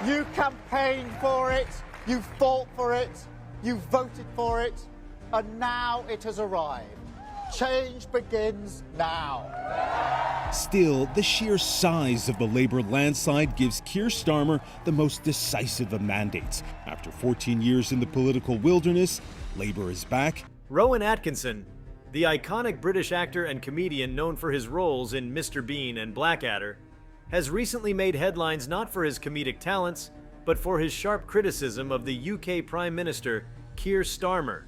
You campaigned for it, you fought for it, you voted for it, and now it has arrived. Change begins now. Still, the sheer size of the Labour landslide gives Keir Starmer the most decisive of mandates. After 14 years in the political wilderness, Labour is back. Rowan Atkinson, the iconic British actor and comedian known for his roles in Mr. Bean and Blackadder, has recently made headlines not for his comedic talents, but for his sharp criticism of the UK Prime Minister, Keir Starmer.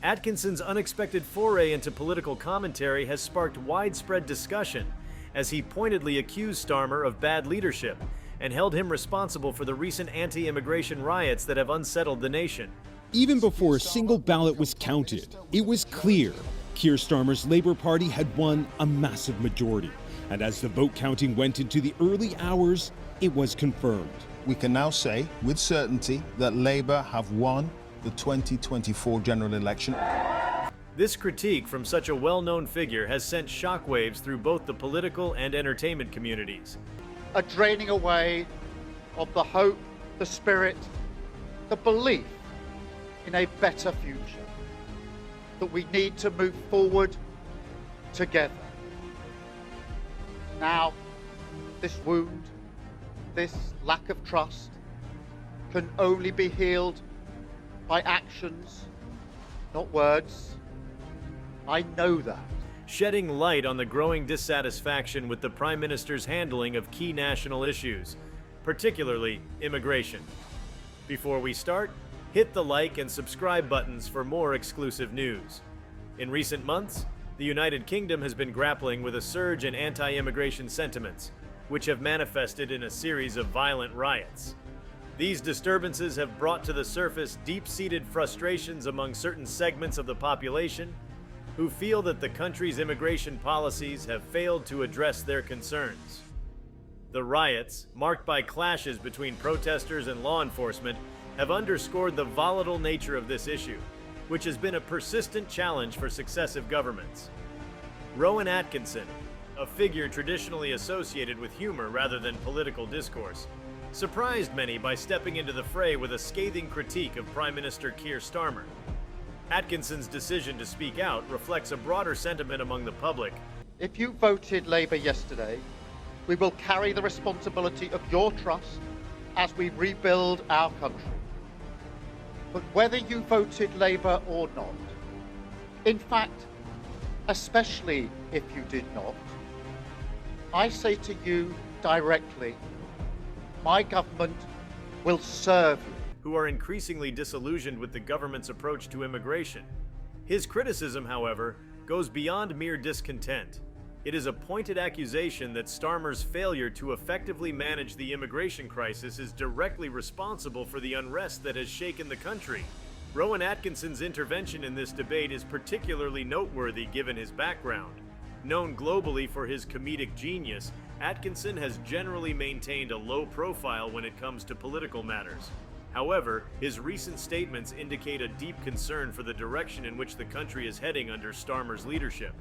Atkinson's unexpected foray into political commentary has sparked widespread discussion as he pointedly accused Starmer of bad leadership and held him responsible for the recent anti-immigration riots that have unsettled the nation. Even before a single ballot was counted, it was clear Keir Starmer's Labour Party had won a massive majority. And as the vote counting went into the early hours, it was confirmed. We can now say with certainty that Labour have won the 2024 general election. This critique from such a well-known figure has sent shockwaves through both the political and entertainment communities. A draining away of the hope, the spirit, the belief in a better future. That we need to move forward together. Now, this wound, this lack of trust, can only be healed by actions, not words. I know that. Shedding light on the growing dissatisfaction with the Prime Minister's handling of key national issues, particularly immigration. Before we start, hit the like and subscribe buttons for more exclusive news. In recent months, the United Kingdom has been grappling with a surge in anti-immigration sentiments, which have manifested in a series of violent riots. These disturbances have brought to the surface deep-seated frustrations among certain segments of the population who feel that the country's immigration policies have failed to address their concerns. The riots, marked by clashes between protesters and law enforcement, have underscored the volatile nature of this issue, which has been a persistent challenge for successive governments. Rowan Atkinson, a figure traditionally associated with humor rather than political discourse, surprised many by stepping into the fray with a scathing critique of Prime Minister Keir Starmer. Atkinson's decision to speak out reflects a broader sentiment among the public. If you voted Labour yesterday, we will carry the responsibility of your trust as we rebuild our country. But whether you voted Labour or not, in fact, especially if you did not, I say to you directly, my government will serve you. Who are increasingly disillusioned with the government's approach to immigration. His criticism, however, goes beyond mere discontent. It is a pointed accusation that Starmer's failure to effectively manage the immigration crisis is directly responsible for the unrest that has shaken the country. Rowan Atkinson's intervention in this debate is particularly noteworthy given his background. Known globally for his comedic genius, Atkinson has generally maintained a low profile when it comes to political matters. However, his recent statements indicate a deep concern for the direction in which the country is heading under Starmer's leadership.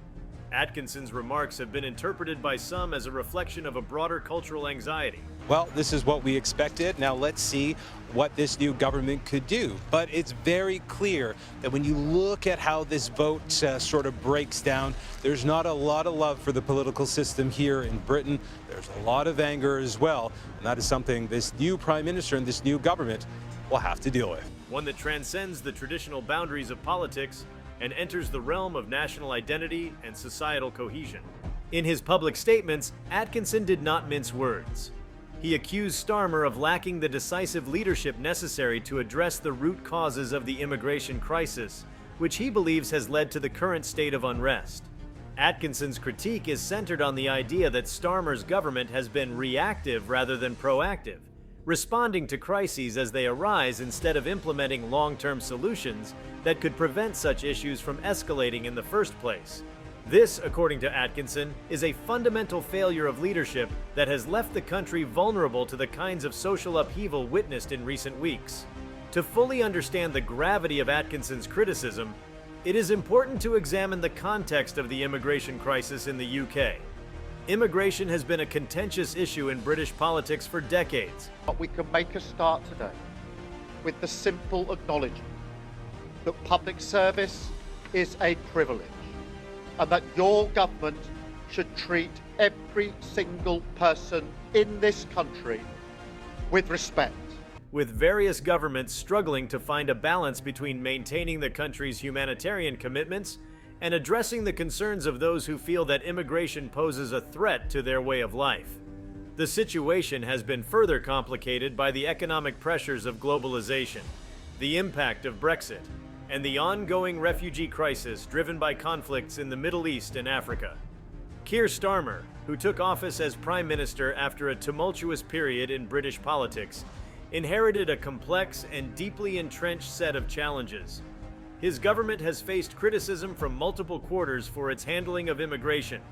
Atkinson's remarks have been interpreted by some as a reflection of a broader cultural anxiety. Well, this is what we expected. Now let's see what this new government could do. But it's very clear that when you look at how this vote sort of breaks down, there's not a lot of love for the political system here in Britain. There's a lot of anger as well. And that is something this new Prime Minister and this new government will have to deal with. One that transcends the traditional boundaries of politics and enters the realm of national identity and societal cohesion. In his public statements, Atkinson did not mince words. He accused Starmer of lacking the decisive leadership necessary to address the root causes of the immigration crisis, which he believes has led to the current state of unrest. Atkinson's critique is centered on the idea that Starmer's government has been reactive rather than proactive, responding to crises as they arise instead of implementing long-term solutions that could prevent such issues from escalating in the first place. This, according to Atkinson, is a fundamental failure of leadership that has left the country vulnerable to the kinds of social upheaval witnessed in recent weeks. To fully understand the gravity of Atkinson's criticism, it is important to examine the context of the immigration crisis in the UK. Immigration has been a contentious issue in British politics for decades. But we can make a start today with the simple acknowledgement that public service is a privilege and that your government should treat every single person in this country with respect. With various governments struggling to find a balance between maintaining the country's humanitarian commitments and addressing the concerns of those who feel that immigration poses a threat to their way of life. The situation has been further complicated by the economic pressures of globalization, the impact of Brexit, and the ongoing refugee crisis driven by conflicts in the Middle East and Africa. Keir Starmer, who took office as Prime Minister after a tumultuous period in British politics, inherited a complex and deeply entrenched set of challenges. His government has faced criticism from multiple quarters for its handling of immigration,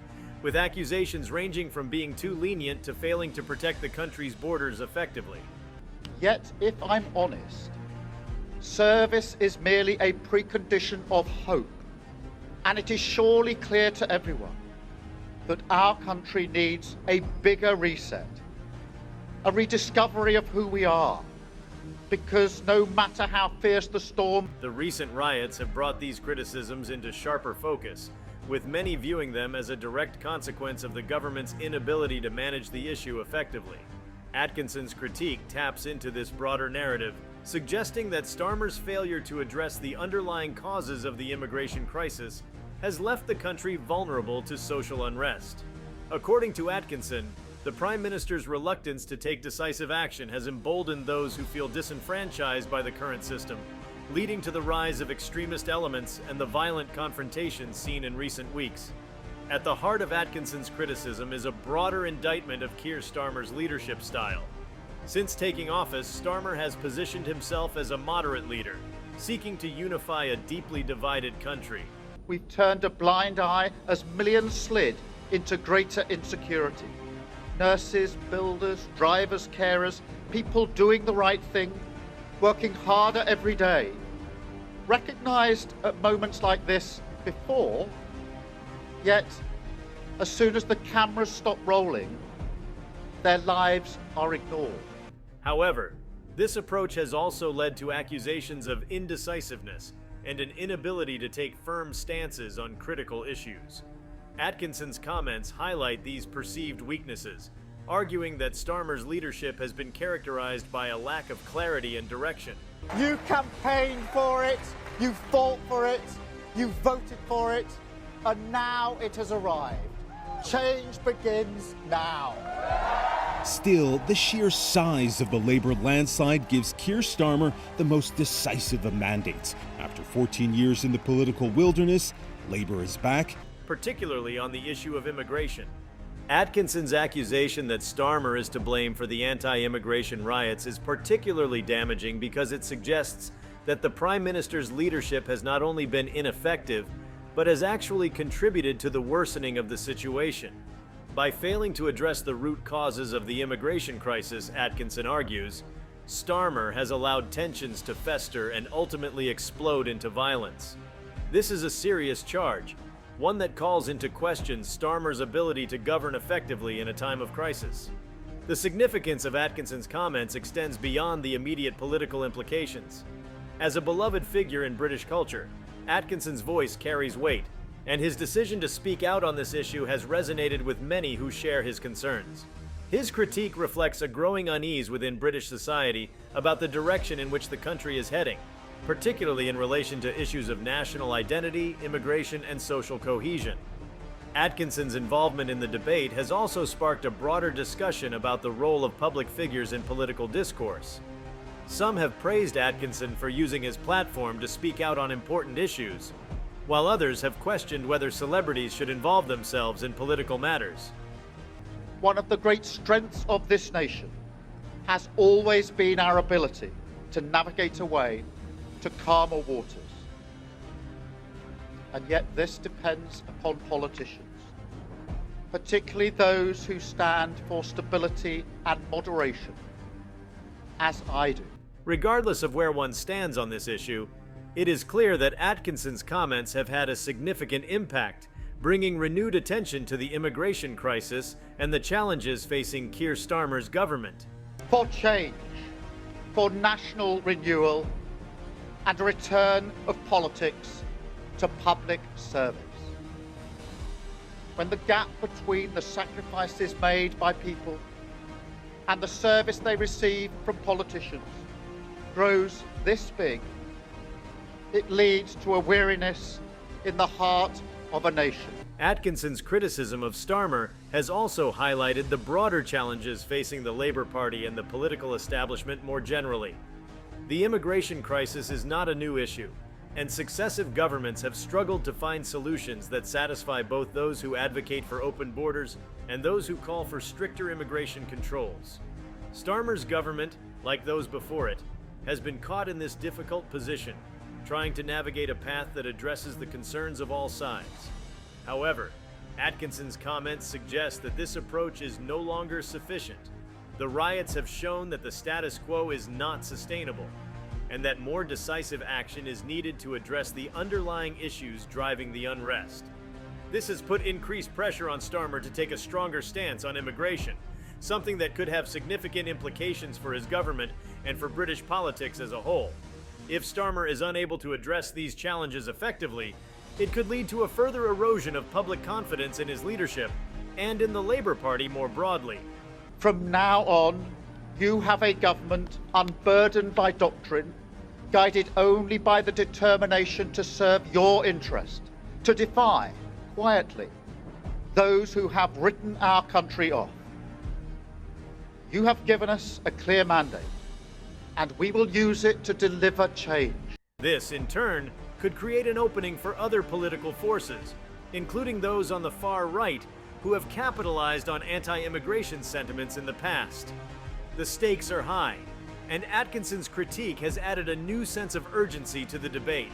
with accusations ranging from being too lenient to failing to protect the country's borders effectively. Yet, if I'm honest, service is merely a precondition of hope, and it is surely clear to everyone that our country needs a bigger reset, a rediscovery of who we are, because no matter how fierce the storm... The recent riots have brought these criticisms into sharper focus, with many viewing them as a direct consequence of the government's inability to manage the issue effectively. Atkinson's critique taps into this broader narrative, suggesting that Starmer's failure to address the underlying causes of the immigration crisis has left the country vulnerable to social unrest. According to Atkinson, the Prime Minister's reluctance to take decisive action has emboldened those who feel disenfranchised by the current system, leading to the rise of extremist elements and the violent confrontations seen in recent weeks. At the heart of Atkinson's criticism is a broader indictment of Keir Starmer's leadership style. Since taking office, Starmer has positioned himself as a moderate leader, seeking to unify a deeply divided country. We've turned a blind eye as millions slid into greater insecurity. Nurses, builders, drivers, carers, people doing the right thing, working harder every day, recognized at moments like this before, yet as soon as the cameras stop rolling, their lives are ignored. However, this approach has also led to accusations of indecisiveness and an inability to take firm stances on critical issues. Atkinson's comments highlight these perceived weaknesses, arguing that Starmer's leadership has been characterized by a lack of clarity and direction. You campaigned for it, you fought for it, you voted for it, and now it has arrived. Change begins now. Still, the sheer size of the Labour landslide gives Keir Starmer the most decisive of mandates. After 14 years in the political wilderness, Labour is back, particularly on the issue of immigration. Atkinson's accusation that Starmer is to blame for the anti-immigration riots is particularly damaging because it suggests that the Prime Minister's leadership has not only been ineffective, but has actually contributed to the worsening of the situation. By failing to address the root causes of the immigration crisis, Atkinson argues, Starmer has allowed tensions to fester and ultimately explode into violence. This is a serious charge, one that calls into question Starmer's ability to govern effectively in a time of crisis. The significance of Atkinson's comments extends beyond the immediate political implications. As a beloved figure in British culture, Atkinson's voice carries weight, and his decision to speak out on this issue has resonated with many who share his concerns. His critique reflects a growing unease within British society about the direction in which the country is heading, particularly in relation to issues of national identity, immigration, and social cohesion. Atkinson's involvement in the debate has also sparked a broader discussion about the role of public figures in political discourse. Some have praised Atkinson for using his platform to speak out on important issues, while others have questioned whether celebrities should involve themselves in political matters. One of the great strengths of this nation has always been our ability to navigate a way to calmer waters. And yet this depends upon politicians, particularly those who stand for stability and moderation, as I do. Regardless of where one stands on this issue, it is clear that Atkinson's comments have had a significant impact, bringing renewed attention to the immigration crisis and the challenges facing Keir Starmer's government. For change, for national renewal, and a return of politics to public service. When the gap between the sacrifices made by people and the service they receive from politicians grows this big, it leads to a weariness in the heart of a nation. Atkinson's criticism of Starmer has also highlighted the broader challenges facing the Labour Party and the political establishment more generally. The immigration crisis is not a new issue, and successive governments have struggled to find solutions that satisfy both those who advocate for open borders and those who call for stricter immigration controls. Starmer's government, like those before it, has been caught in this difficult position, trying to navigate a path that addresses the concerns of all sides. However, Atkinson's comments suggest that this approach is no longer sufficient. The riots have shown that the status quo is not sustainable, and that more decisive action is needed to address the underlying issues driving the unrest. This has put increased pressure on Starmer to take a stronger stance on immigration, something that could have significant implications for his government and for British politics as a whole. If Starmer is unable to address these challenges effectively, it could lead to a further erosion of public confidence in his leadership and in the Labour Party more broadly. From now on, you have a government unburdened by doctrine, guided only by the determination to serve your interest, to defy, quietly, those who have written our country off. You have given us a clear mandate, and we will use it to deliver change. This, in turn, could create an opening for other political forces, including those on the far right who have capitalized on anti-immigration sentiments in the past. The stakes are high, and Atkinson's critique has added a new sense of urgency to the debate.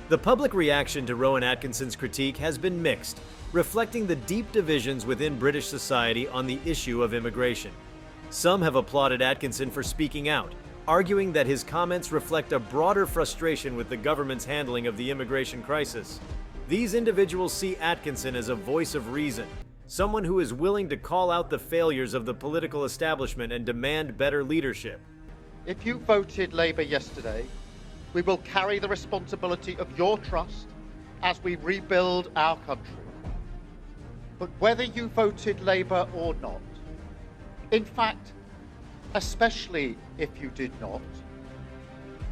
The public reaction to Rowan Atkinson's critique has been mixed, reflecting the deep divisions within British society on the issue of immigration. Some have applauded Atkinson for speaking out, arguing that his comments reflect a broader frustration with the government's handling of the immigration crisis. These individuals see Atkinson as a voice of reason, someone who is willing to call out the failures of the political establishment and demand better leadership. If you voted Labour yesterday, we will carry the responsibility of your trust as we rebuild our country. But whether you voted Labour or not, in fact, especially if you did not,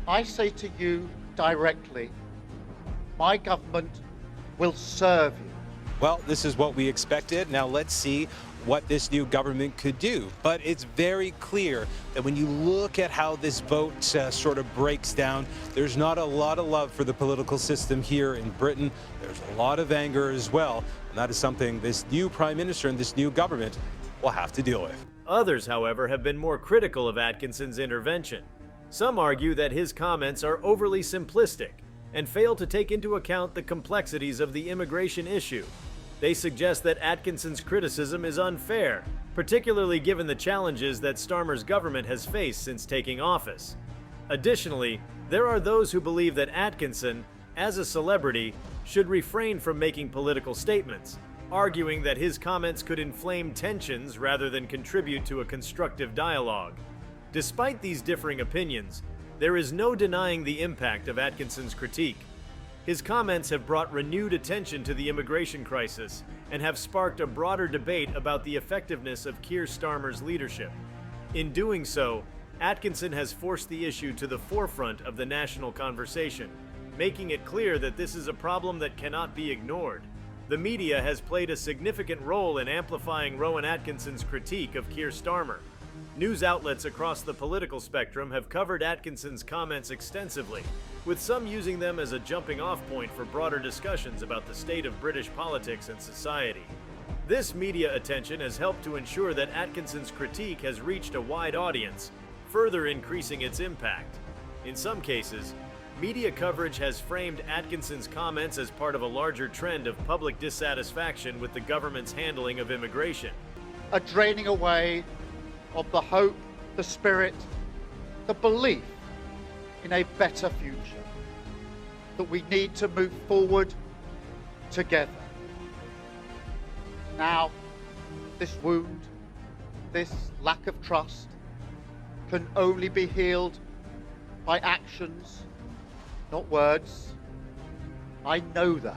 I say to you directly, my government will serve you. Well, this is what we expected. Now let's see what this new government could do. But it's very clear that when you look at how this vote sort of breaks down, there's not a lot of love for the political system here in Britain. There's a lot of anger as well. And that is something this new Prime Minister and this new government will have to deal with. Others, however, have been more critical of Atkinson's intervention. Some argue that his comments are overly simplistic and fail to take into account the complexities of the immigration issue. They suggest that Atkinson's criticism is unfair, particularly given the challenges that Starmer's government has faced since taking office. Additionally, there are those who believe that Atkinson, as a celebrity, should refrain from making political statements, arguing that his comments could inflame tensions rather than contribute to a constructive dialogue. Despite these differing opinions, there is no denying the impact of Atkinson's critique. His comments have brought renewed attention to the immigration crisis and have sparked a broader debate about the effectiveness of Keir Starmer's leadership. In doing so, Atkinson has forced the issue to the forefront of the national conversation, making it clear that this is a problem that cannot be ignored. The media has played a significant role in amplifying Rowan Atkinson's critique of Keir Starmer. News outlets across the political spectrum have covered Atkinson's comments extensively, with some using them as a jumping-off point for broader discussions about the state of British politics and society. This media attention has helped to ensure that Atkinson's critique has reached a wide audience, further increasing its impact. In some cases, media coverage has framed Atkinson's comments as part of a larger trend of public dissatisfaction with the government's handling of immigration. A draining away of the hope, the spirit, the belief in a better future, that we need to move forward together. Now, this wound, this lack of trust, can only be healed by actions, not words. I know that.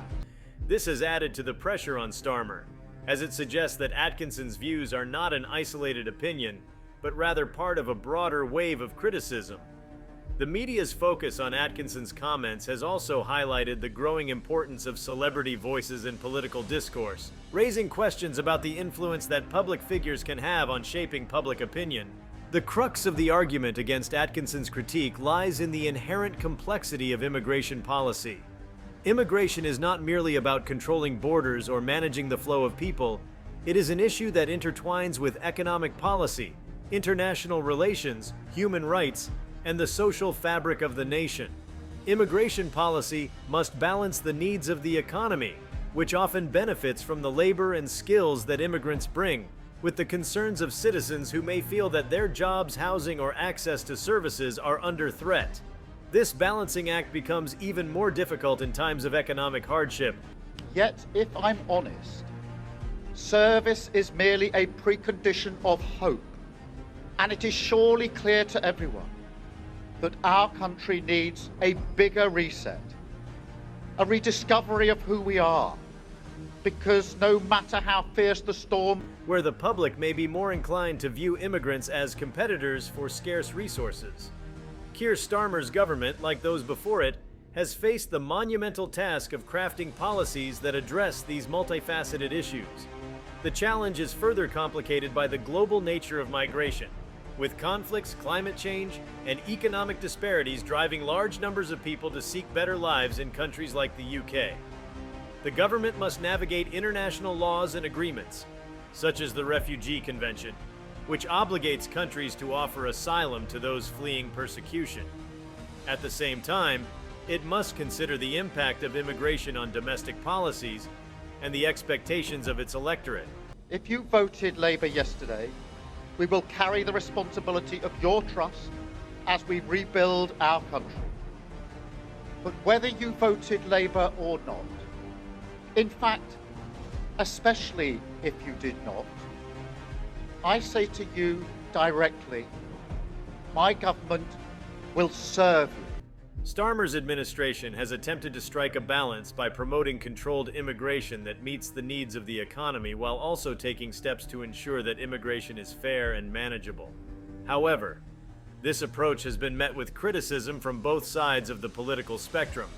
This has added to the pressure on Starmer, as it suggests that Atkinson's views are not an isolated opinion, but rather part of a broader wave of criticism. The media's focus on Atkinson's comments has also highlighted the growing importance of celebrity voices in political discourse, raising questions about the influence that public figures can have on shaping public opinion. The crux of the argument against Atkinson's critique lies in the inherent complexity of immigration policy. Immigration is not merely about controlling borders or managing the flow of people. It is an issue that intertwines with economic policy, international relations, human rights, and the social fabric of the nation. Immigration policy must balance the needs of the economy, which often benefits from the labor and skills that immigrants bring, with the concerns of citizens who may feel that their jobs, housing, or access to services are under threat. This balancing act becomes even more difficult in times of economic hardship. Yet, if I'm honest, service is merely a precondition of hope, and it is surely clear to everyone that our country needs a bigger reset, a rediscovery of who we are, because no matter how fierce the storm, where the public may be more inclined to view immigrants as competitors for scarce resources. Keir Starmer's government, like those before it, has faced the monumental task of crafting policies that address these multifaceted issues. The challenge is further complicated by the global nature of migration, with conflicts, climate change, and economic disparities driving large numbers of people to seek better lives in countries like the UK. The government must navigate international laws and agreements, such as the Refugee Convention, which obligates countries to offer asylum to those fleeing persecution. At the same time, it must consider the impact of immigration on domestic policies and the expectations of its electorate. if you voted Labour yesterday, we will carry the responsibility of your trust as we rebuild our country. But whether you voted Labour or not, in fact, especially if you did not, I say to you directly, my government will serve you. Starmer's administration has attempted to strike a balance by promoting controlled immigration that meets the needs of the economy while also taking steps to ensure that immigration is fair and manageable. However, this approach has been met with criticism from both sides of the political spectrum.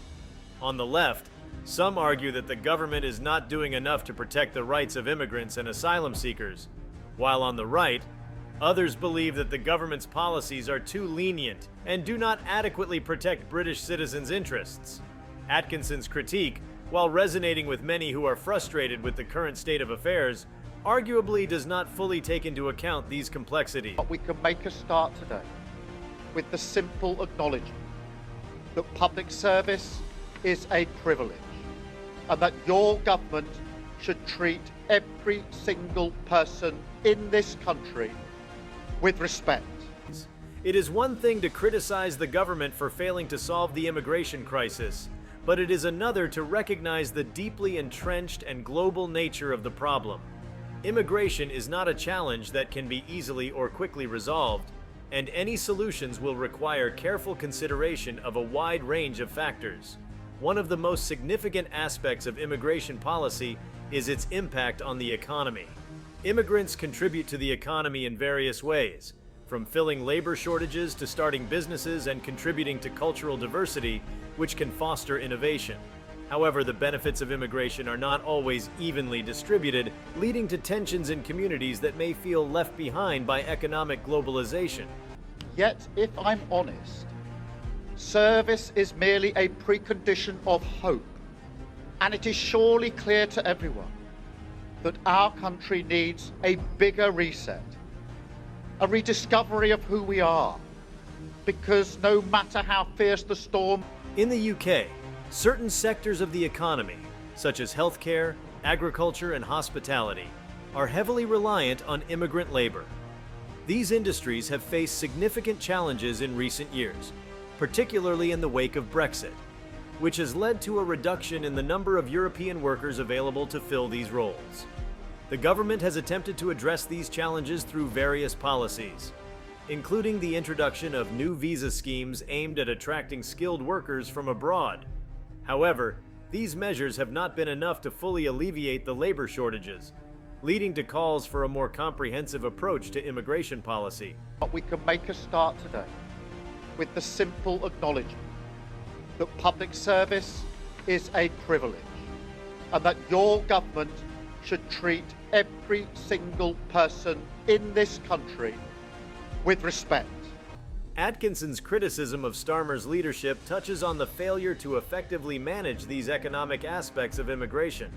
On the left, some argue that the government is not doing enough to protect the rights of immigrants and asylum seekers, while on the right, others believe that the government's policies are too lenient and do not adequately protect British citizens' interests. Atkinson's critique, while resonating with many who are frustrated with the current state of affairs, arguably does not fully take into account these complexities. But we can make a start today with the simple acknowledgement that public service is a privilege and that your government should treat every single person in this country with respect. It is one thing to criticize the government for failing to solve the immigration crisis, but it is another to recognize the deeply entrenched and global nature of the problem. Immigration is not a challenge that can be easily or quickly resolved, and any solutions will require careful consideration of a wide range of factors. One of the most significant aspects of immigration policy is its impact on the economy. Immigrants contribute to the economy in various ways, from filling labor shortages to starting businesses and contributing to cultural diversity, which can foster innovation. However, the benefits of immigration are not always evenly distributed, leading to tensions in communities that may feel left behind by economic globalization. Yet, if I'm honest, service is merely a precondition of hope, and it is surely clear to everyone that our country needs a bigger reset, a rediscovery of who we are, because no matter how fierce the storm... In the UK, certain sectors of the economy, such as healthcare, agriculture, and hospitality, are heavily reliant on immigrant labor. These industries have faced significant challenges in recent years, particularly in the wake of Brexit, which has led to a reduction in the number of European workers available to fill these roles. The government has attempted to address these challenges through various policies, including the introduction of new visa schemes aimed at attracting skilled workers from abroad. However, these measures have not been enough to fully alleviate the labor shortages, leading to calls for a more comprehensive approach to immigration policy. But we can make a start today with the simple acknowledgement that public service is a privilege and that your government should treat every single person in this country with respect. Atkinson's criticism of Starmer's leadership touches on the failure to effectively manage these economic aspects of immigration.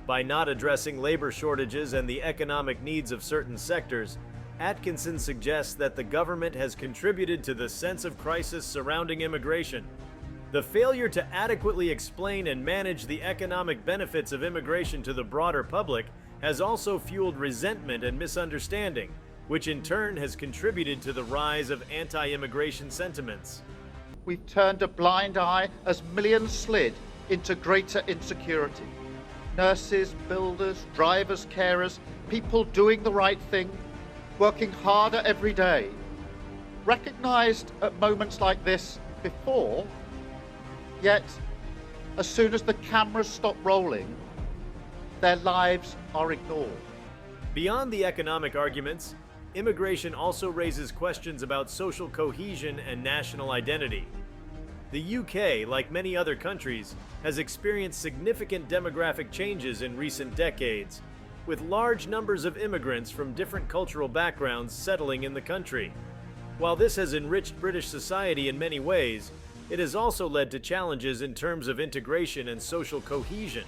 By not addressing labor shortages and the economic needs of certain sectors, Atkinson suggests that the government has contributed to the sense of crisis surrounding immigration. The failure to adequately explain and manage the economic benefits of immigration to the broader public has also fueled resentment and misunderstanding, which in turn has contributed to the rise of anti-immigration sentiments. We've turned a blind eye as millions slid into greater insecurity. Nurses, builders, drivers, carers, people doing the right thing, working harder every day, recognized at moments like this before, yet as soon as the cameras stop rolling, their lives are ignored. Beyond the economic arguments, immigration also raises questions about social cohesion and national identity. The UK, like many other countries, has experienced significant demographic changes in recent decades, with large numbers of immigrants from different cultural backgrounds settling in the country. While this has enriched British society in many ways, it has also led to challenges in terms of integration and social cohesion.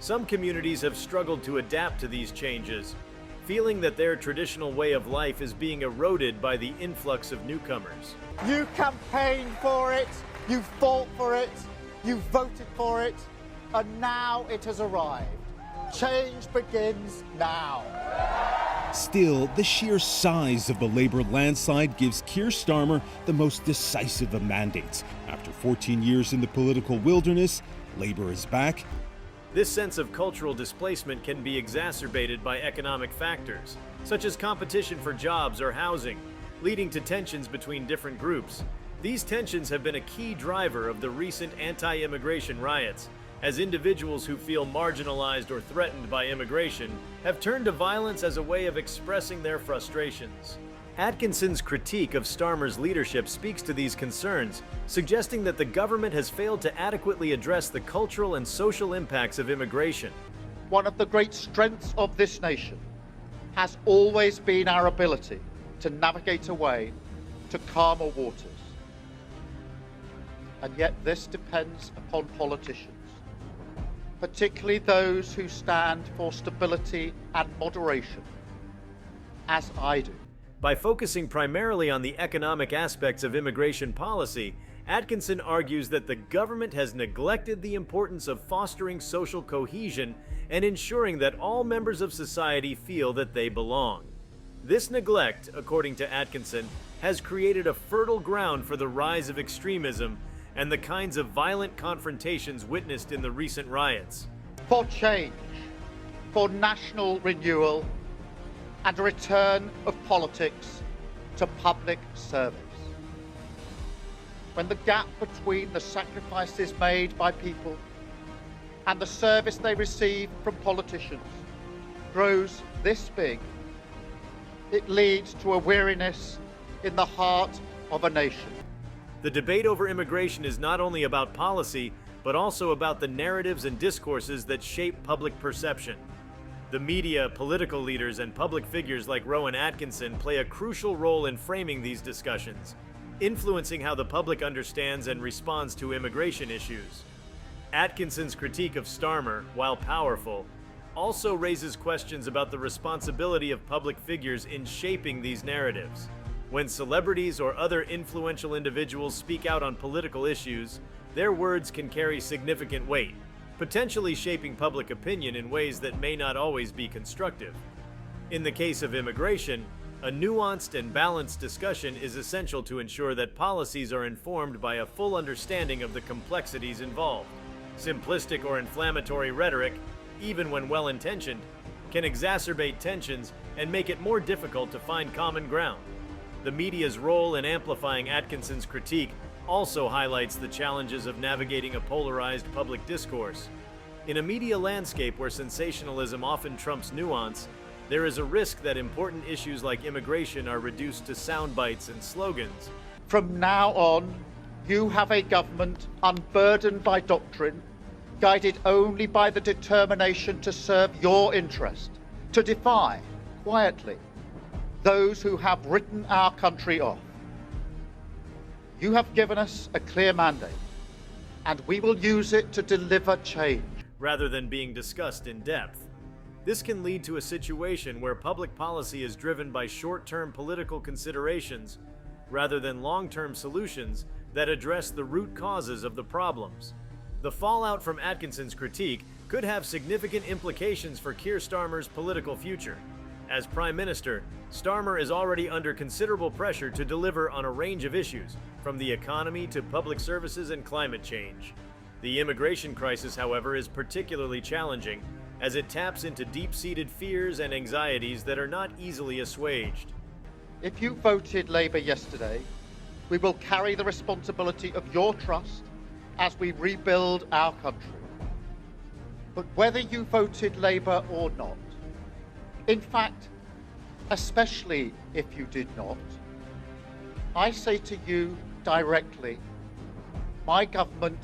Some communities have struggled to adapt to these changes, feeling that their traditional way of life is being eroded by the influx of newcomers. You campaigned for it, you fought for it, you voted for it, and now it has arrived. Change begins now. Still, the sheer size of the Labour landslide gives Keir Starmer the most decisive of mandates. After 14 years in the political wilderness, Labour is back. This sense of cultural displacement can be exacerbated by economic factors, such as competition for jobs or housing, leading to tensions between different groups. These tensions have been a key driver of the recent anti-immigration riots, as individuals who feel marginalized or threatened by immigration have turned to violence as a way of expressing their frustrations. Atkinson's critique of Starmer's leadership speaks to these concerns, suggesting that the government has failed to adequately address the cultural and social impacts of immigration. One of the great strengths of this nation has always been our ability to navigate a way to calmer waters. And yet this depends upon politicians, particularly those who stand for stability and moderation, as I do. By focusing primarily on the economic aspects of immigration policy, Atkinson argues that the government has neglected the importance of fostering social cohesion and ensuring that all members of society feel that they belong. This neglect, according to Atkinson, has created a fertile ground for the rise of extremism and the kinds of violent confrontations witnessed in the recent riots. For change, for national renewal, and a return of politics to public service. When the gap between the sacrifices made by people and the service they receive from politicians grows this big, it leads to a weariness in the heart of a nation. The debate over immigration is not only about policy, but also about the narratives and discourses that shape public perception. The media, political leaders, and public figures like Rowan Atkinson play a crucial role in framing these discussions, influencing how the public understands and responds to immigration issues. Atkinson's critique of Starmer, while powerful, also raises questions about the responsibility of public figures in shaping these narratives. When celebrities or other influential individuals speak out on political issues, their words can carry significant weight, potentially shaping public opinion in ways that may not always be constructive. In the case of immigration, a nuanced and balanced discussion is essential to ensure that policies are informed by a full understanding of the complexities involved. Simplistic or inflammatory rhetoric, even when well-intentioned, can exacerbate tensions and make it more difficult to find common ground. The media's role in amplifying Atkinson's critique also highlights the challenges of navigating a polarized public discourse. In a media landscape where sensationalism often trumps nuance, there is a risk that important issues like immigration are reduced to sound bites and slogans. From now on, you have a government unburdened by doctrine, guided only by the determination to serve your interest, to defy, quietly, those who have written our country off. You have given us a clear mandate, and we will use it to deliver change. Rather than being discussed in depth. This can lead to a situation where public policy is driven by short-term political considerations rather than long-term solutions that address the root causes of the problems. The fallout from Atkinson's critique could have significant implications for Keir Starmer's political future. As Prime Minister, Starmer is already under considerable pressure to deliver on a range of issues, from the economy to public services and climate change. The immigration crisis, however, is particularly challenging, as it taps into deep-seated fears and anxieties that are not easily assuaged. If you voted Labour yesterday, we will carry the responsibility of your trust as we rebuild our country. But whether you voted Labour or not, in fact, especially if you did not, I say to you directly, my government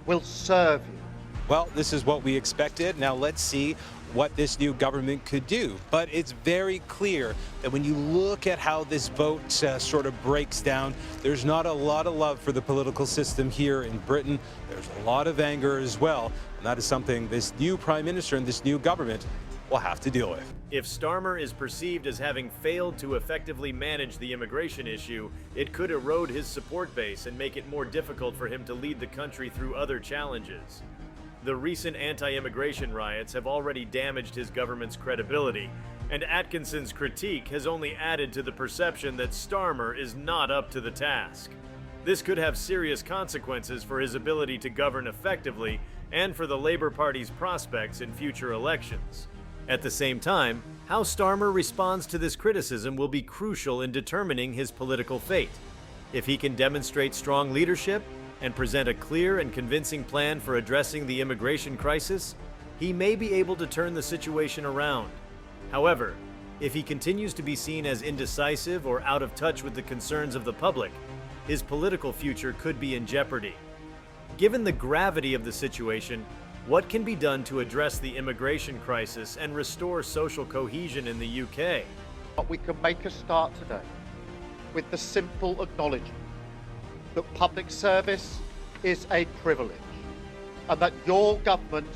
will serve you. Well, this is what we expected. Now let's see what this new government could do. But it's very clear that when you look at how this vote sort of breaks down, there's not a lot of love for the political system here in Britain. There's a lot of anger as well. And that is something this new Prime Minister and this new government will have to deal with. If Starmer is perceived as having failed to effectively manage the immigration issue, it could erode his support base and make it more difficult for him to lead the country through other challenges. The recent anti-immigration riots have already damaged his government's credibility, and Atkinson's critique has only added to the perception that Starmer is not up to the task. This could have serious consequences for his ability to govern effectively and for the Labour Party's prospects in future elections. At the same time, how Starmer responds to this criticism will be crucial in determining his political fate. If he can demonstrate strong leadership and present a clear and convincing plan for addressing the immigration crisis, he may be able to turn the situation around. However, if he continues to be seen as indecisive or out of touch with the concerns of the public, his political future could be in jeopardy. Given the gravity of the situation, what can be done to address the immigration crisis and restore social cohesion in the UK? But we can make a start today with the simple acknowledgement that public service is a privilege and that your government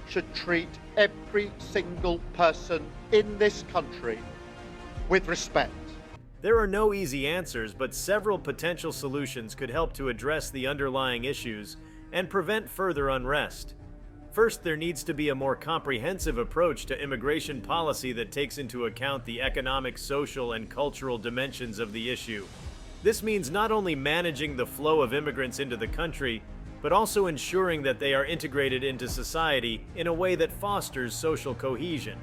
should treat every single person in this country with respect. There are no easy answers, but several potential solutions could help to address the underlying issues and prevent further unrest. First, there needs to be a more comprehensive approach to immigration policy that takes into account the economic, social, and cultural dimensions of the issue. This means not only managing the flow of immigrants into the country, but also ensuring that they are integrated into society in a way that fosters social cohesion.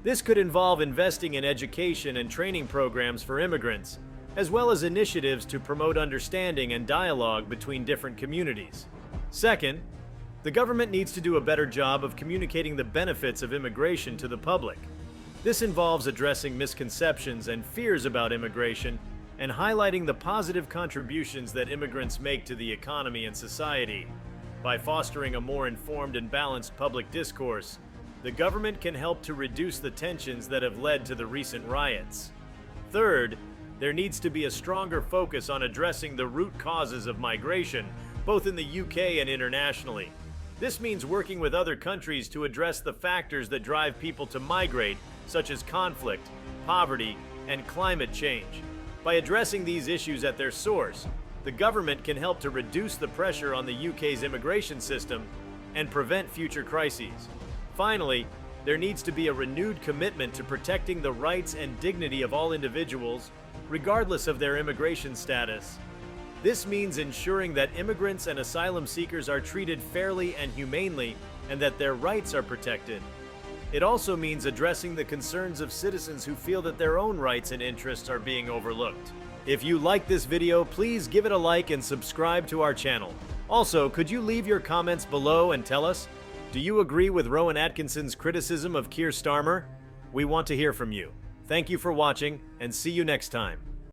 This could involve investing in education and training programs for immigrants, as well as initiatives to promote understanding and dialogue between different communities. Second, the government needs to do a better job of communicating the benefits of immigration to the public. This involves addressing misconceptions and fears about immigration and highlighting the positive contributions that immigrants make to the economy and society. By fostering a more informed and balanced public discourse, the government can help to reduce the tensions that have led to the recent riots. Third, there needs to be a stronger focus on addressing the root causes of migration, both in the UK and internationally. This means working with other countries to address the factors that drive people to migrate, such as conflict, poverty, and climate change. By addressing these issues at their source, the government can help to reduce the pressure on the UK's immigration system and prevent future crises. Finally, there needs to be a renewed commitment to protecting the rights and dignity of all individuals, regardless of their immigration status. This means ensuring that immigrants and asylum seekers are treated fairly and humanely, and that their rights are protected. It also means addressing the concerns of citizens who feel that their own rights and interests are being overlooked. If you like this video, please give it a like and subscribe to our channel. Also, could you leave your comments below and tell us, do you agree with Rowan Atkinson's criticism of Keir Starmer? We want to hear from you. Thank you for watching, and see you next time.